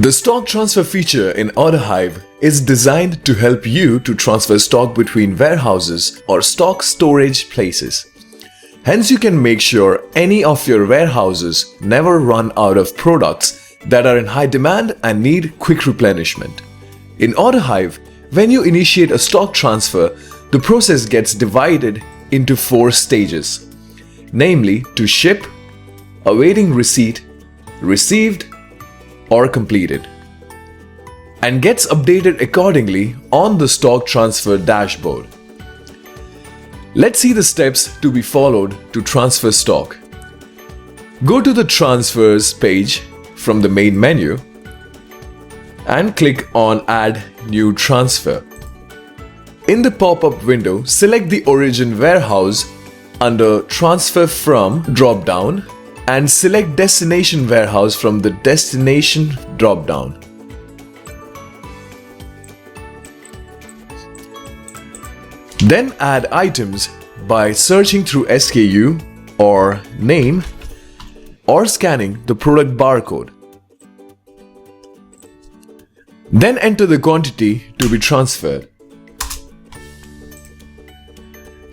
The stock transfer feature in Orderhive is designed to help you to transfer stock between warehouses or stock storage places. Hence, you can make sure any of your warehouses never run out of products that are in high demand and need quick replenishment. In Orderhive, when you initiate a stock transfer, the process gets divided into 4 stages, namely to ship, awaiting receipt, received, or completed, and gets updated accordingly on the stock transfer dashboard. Let's see the steps to be followed to transfer stock. Go to the Transfers page from the main menu and click on Add New Transfer. In the pop-up window, select the origin warehouse under Transfer From drop-down and select Destination Warehouse from the Destination drop-down. Then add items by searching through SKU or name or scanning the product barcode. Then enter the quantity to be transferred.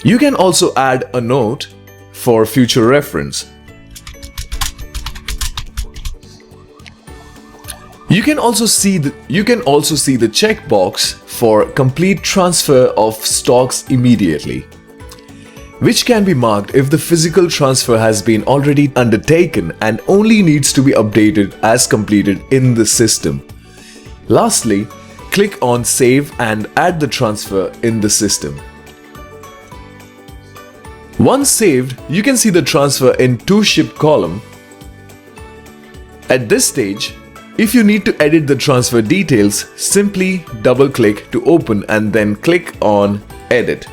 You can also add a note for future reference. You can also see the checkbox for complete transfer of stocks immediately, which can be marked if the physical transfer has been already undertaken and only needs to be updated as completed in the system. Lastly, click on Save and add the transfer in the system. Once saved, you can see the transfer in To Ship column. At this stage, if you need to edit the transfer details, simply double-click to open and then click on Edit.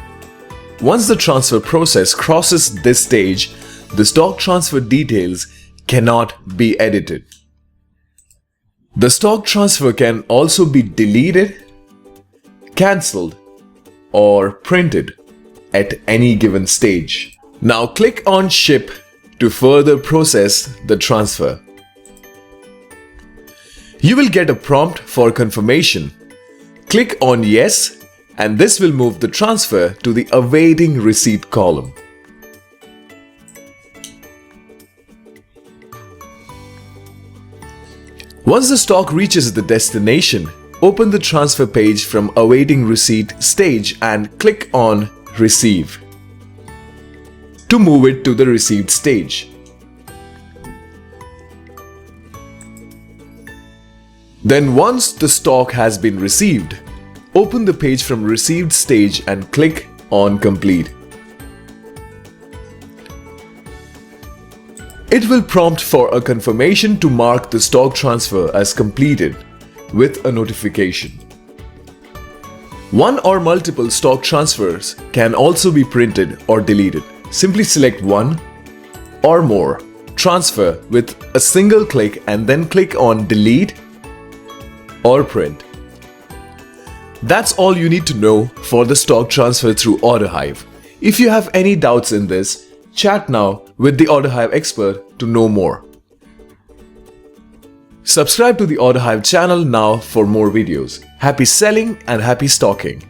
Once the transfer process crosses this stage, the stock transfer details cannot be edited. The stock transfer can also be deleted, cancelled, or printed at any given stage. Now click on Ship to further process the transfer. You will get a prompt for confirmation. Click on Yes, and this will move the transfer to the Awaiting Receipt column. Once the stock reaches the destination, open the transfer page from Awaiting Receipt stage and click on Receive to move it to the Received stage. Then once the stock has been received, open the page from Received stage and click on Complete. It will prompt for a confirmation to mark the stock transfer as completed with a notification. One or multiple stock transfers can also be printed or deleted. Simply select one or more transfer with a single click and then click on Delete or Print. That's all you need to know for the stock transfer through Orderhive. If you have any doubts in this, chat now with the Orderhive expert to know more. Subscribe to the Orderhive channel now for more videos. Happy selling and happy stocking!